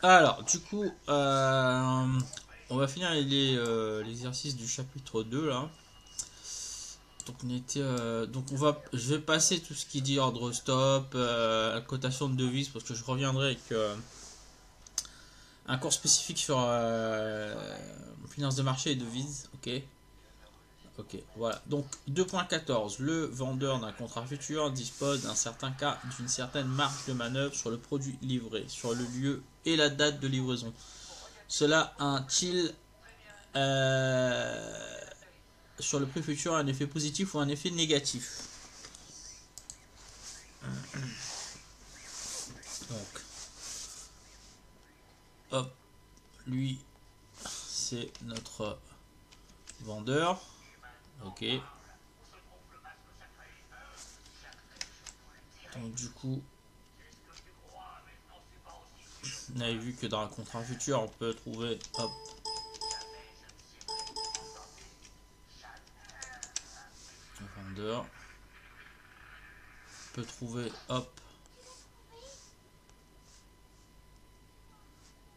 Alors, du coup, on va finir l'exercice du chapitre 2 là. Donc on était, je vais passer tout ce qui dit ordre stop, cotation de devises parce que je reviendrai avec un cours spécifique sur finance de marché et devises. Ok, ok, voilà. Donc 2.14, le vendeur d'un contrat futur dispose d'un certain cas d'une certaine marge de manœuvre sur le produit livré, sur le lieu et la date de livraison. Cela a-t-il sur le prix futur un effet positif ou un effet négatif? Donc, hop, lui, c'est notre vendeur. Ok. Donc, du coup, on avait vu que dans le contrat futur, on peut trouver, hop, le vendeur. On peut trouver, hop,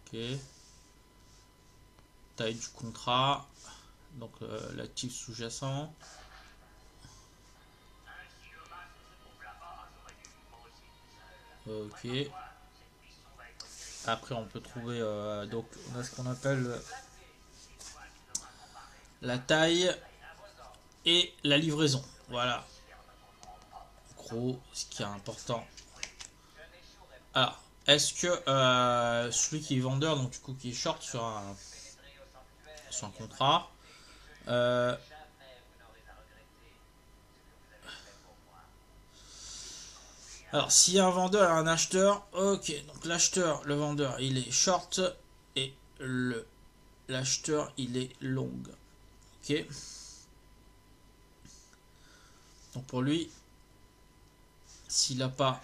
ok, taille du contrat. Donc, l'actif sous-jacent. Ok. Après, on peut trouver, donc, on a ce qu'on appelle la taille et la livraison. Voilà. En gros, ce qui est important. Alors, est-ce que celui qui est vendeur, donc du coup qui est short sur un contrat, euh, alors s'il y a un vendeur et un acheteur, ok, donc l'acheteur, le vendeur, il est short et l'acheteur, il est long. Ok, donc pour lui, s'il a pas,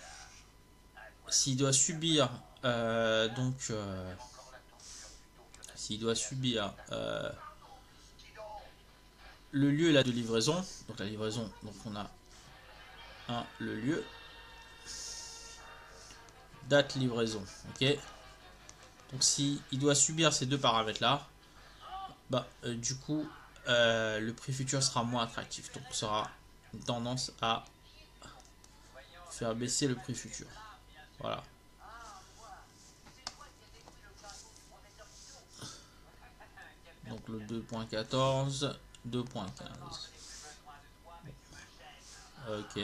s'il doit subir, s'il doit subir le lieu et la de livraison, donc la livraison, donc on a le lieu, date livraison, ok. Donc si il doit subir ces deux paramètres là, bah du coup le prix futur sera moins attractif. Donc ça aura une tendance à faire baisser le prix futur. Voilà. Donc le 2.14, 2.15. Ok.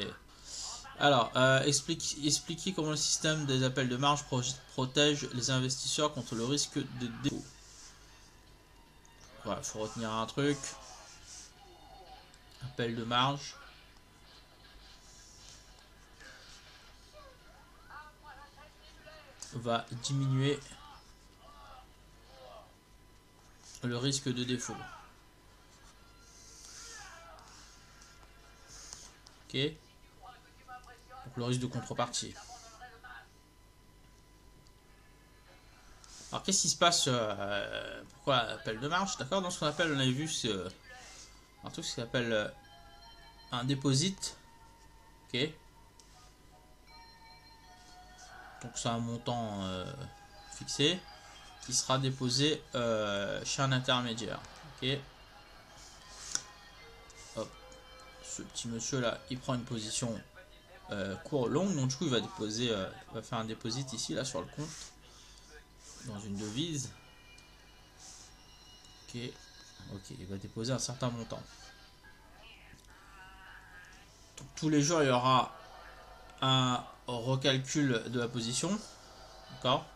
Alors, expliquez comment le système des appels de marge protège les investisseurs contre le risque de défaut. Voilà, faut retenir un truc. Appel de marge va diminuer le risque de défaut. Ok. Donc le risque de contrepartie. Alors qu'est-ce qui se passe pourquoi appel de marge? D'accord, dans ce qu'on appelle, on avait vu, c'est un truc qui s'appelle un deposit. Ok. Donc c'est un montant fixé qui sera déposé chez un intermédiaire. Ok. Hop. Ce petit monsieur là, il prend une position court longue, donc du coup il va déposer, il va faire un deposit ici là sur le compte dans une devise. Ok. Ok, il va déposer un certain montant. Donc, tous les jours il y aura un recalcul de la position. D'accord.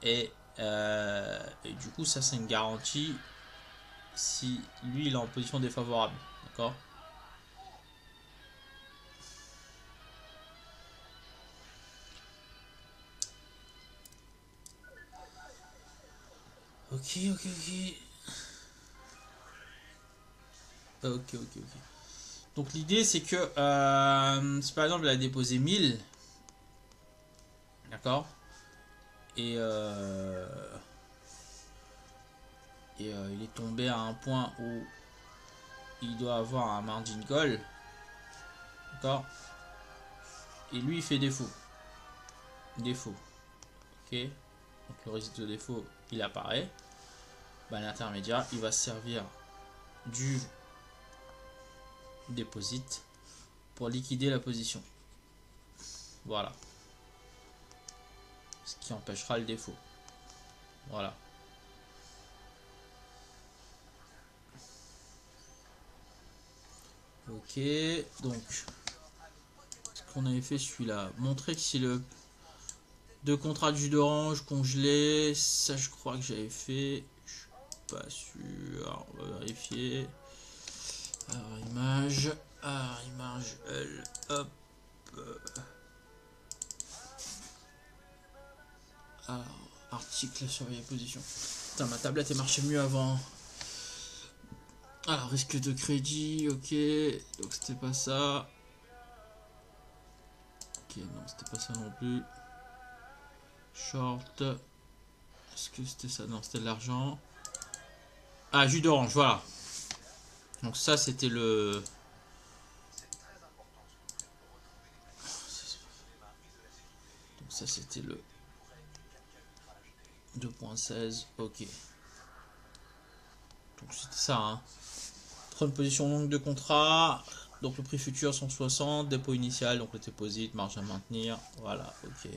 Et du coup, ça, c'est une garantie si lui, il est en position défavorable. D'accord. Ok, ok, ok. Ok, ok, ok. Donc l'idée, c'est que si par exemple, il a déposé 1000, d'accord, et, il est tombé à un point où il doit avoir un margin call, d'accord, et lui, il fait défaut. Défaut. Ok. donc le risque de défaut il apparaît, bah, l'intermédiaire il va se servir du deposit pour liquider la position. Voilà. Ce qui empêchera le défaut. Voilà. Ok, donc ce qu'on avait fait celui-là, montrer que si le deux contrats de jus d'orange congelé, ça je crois que j'avais fait, je suis pas sûr, on va vérifier. Alors image, hop. Alors, article surveiller position. Putain, ma tablette est marchée mieux avant. Alors, risque de crédit, ok. Donc, c'était pas ça. Ok, non, c'était pas ça non plus. Short. Est-ce que c'était ça? Non, c'était de l'argent. Ah, jus d'orange, voilà. Donc, ça, c'était le. Donc, ça, c'était le 2.16. Ok. Donc, c'était ça, hein. Prendre position longue de contrat. Donc le prix futur 160, dépôt initial, donc le deposit, marge à maintenir, voilà, ok.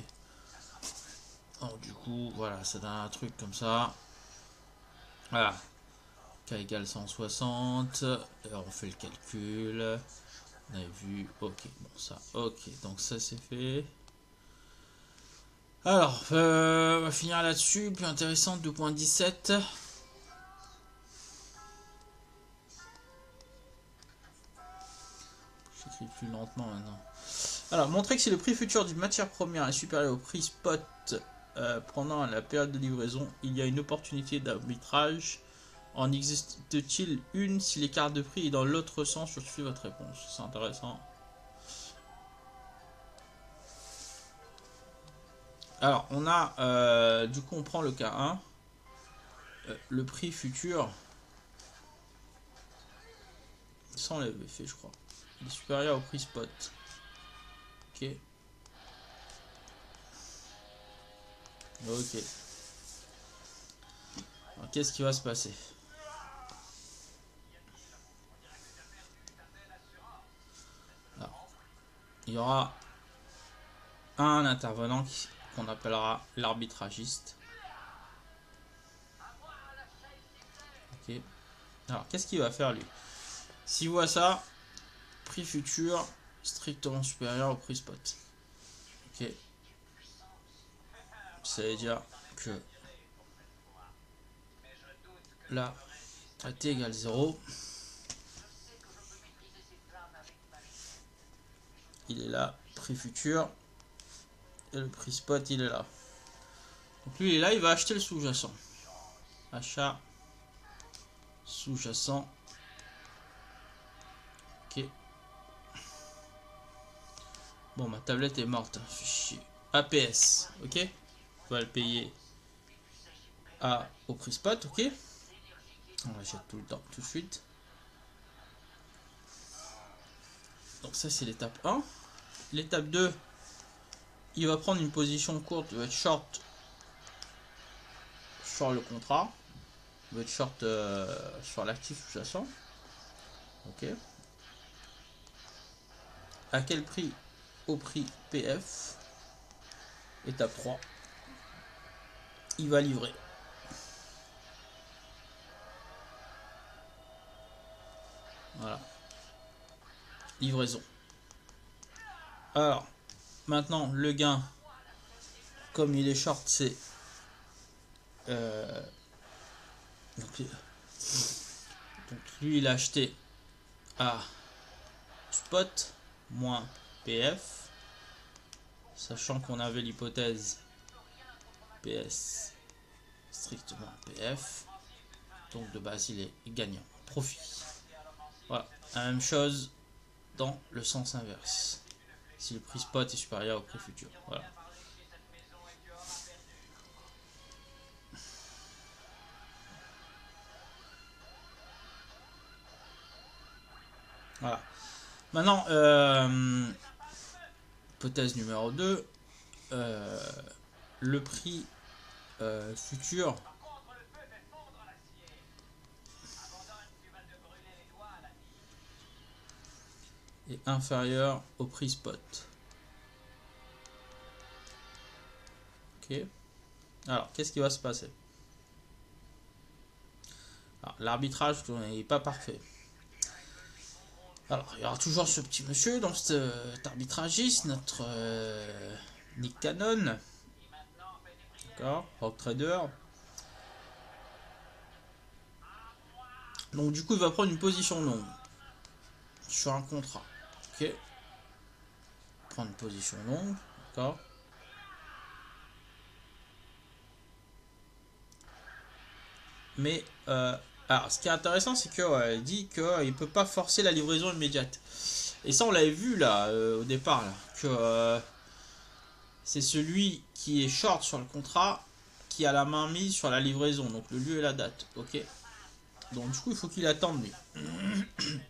Alors du coup, voilà, ça donne un truc comme ça. Voilà. K égale 160. Alors on fait le calcul. On avait vu, ok, bon ça, ok, donc ça c'est fait. Alors, on va finir là-dessus, plus intéressant, 2.17. J'écris plus lentement maintenant. Alors, montrer que si le prix futur d'une matière première est supérieur au prix spot pendant la période de livraison, il y a une opportunité d'arbitrage. En existe-t-il une si l'écart de prix est dans l'autre sens? Je suis votre réponse. C'est intéressant. Alors, on a, du coup, on prend le cas 1. Le prix futur, ça on l'avait fait, je crois. Il est supérieur au prix spot. Ok. Ok. Alors, qu'est-ce qui va se passer? Alors, il y aura un intervenant qu'on appellera l'arbitragiste. Ok. Alors, qu'est-ce qu'il va faire lui? S'il voit ça, prix futur strictement supérieur au prix spot. Ok. Ça veut dire que là, t égale 0. Il est là, prix futur. Et le prix spot, il est là. Donc lui, il est là, il va acheter le sous-jacent. Achat sous-jacent. Ok. Bon, ma tablette est morte. Fichier. APS. Ok. On va le payer au prix spot. Ok. On l'achète tout le temps, tout de suite. Donc ça, c'est l'étape 1. L'étape 2, il va prendre une position courte. Il va être short sur le contrat. Il va être short sur l'actif sous-jacent. Ok. À quel prix? Au prix PF. Étape 3. Il va livrer. Voilà. Livraison. Alors, maintenant, le gain, comme il est short, c'est... donc lui, il a acheté à spot moins PF. Sachant qu'on avait l'hypothèse PS strictement PF. Donc de base, il est gagnant. Profit. Voilà. La même chose dans le sens inverse. Si le prix spot est supérieur au prix futur. Voilà. Voilà. Maintenant, hypothèse numéro 2. Le prix futur est inférieur au prix spot. Ok. Alors, qu'est-ce qui va se passer? L'arbitrage n'est pas parfait. Alors, il y aura toujours ce petit monsieur dans cet arbitragiste, notre Nick Cannon. D'accord, Rock Trader. Donc, du coup, il va prendre une position longue sur un contrat. Ok. Prendre une position longue. D'accord. Mais, alors, ce qui est intéressant, c'est qu'il dit qu'il ne peut pas forcer la livraison immédiate. Et ça, on l'avait vu là, au départ, là, que c'est celui qui est short sur le contrat qui a la main mise sur la livraison, donc le lieu et la date. Ok. Donc du coup, il faut qu'il attende lui.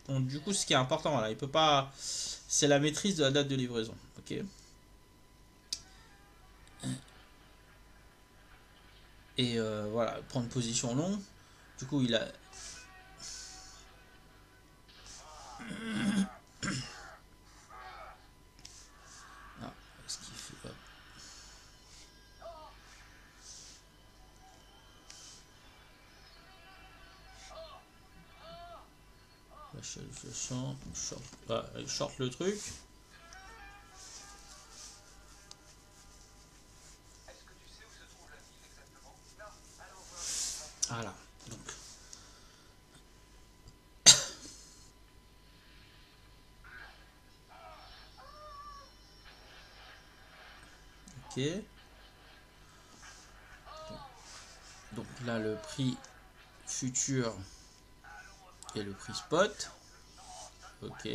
Donc du coup, ce qui est important, voilà, il peut pas. C'est la maîtrise de la date de livraison. Ok. Et voilà, prendre position longue. Du coup, il a. Ah, ce qu'il fait pas. Je sens, short le truc. Voilà. Donc. Ok. Donc là, le prix futur et le prix spot. Ok.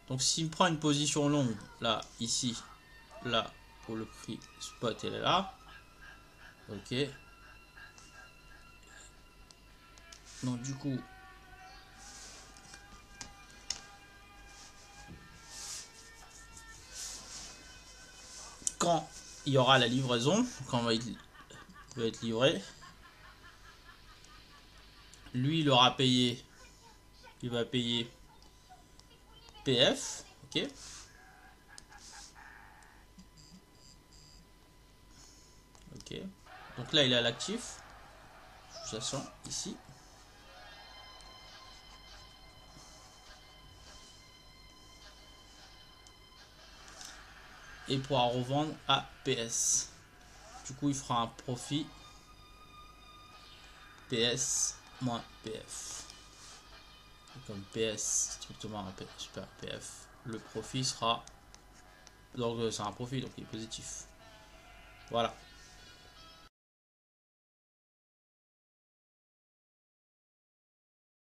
Donc s'il prend une position longue, là, ici, là, pour le prix spot, elle est là. Ok. Donc du coup, quand il y aura la livraison, quand il va être livré, lui il aura payé, il va payer PF, ok. Ok. Donc là il est à l'actif, sous-jacent ici. Et pourra revendre à PS. Du coup il fera un profit PS moins PF. Et comme PS strictement super PF, le profit sera, donc c'est un profit donc il est positif. Voilà.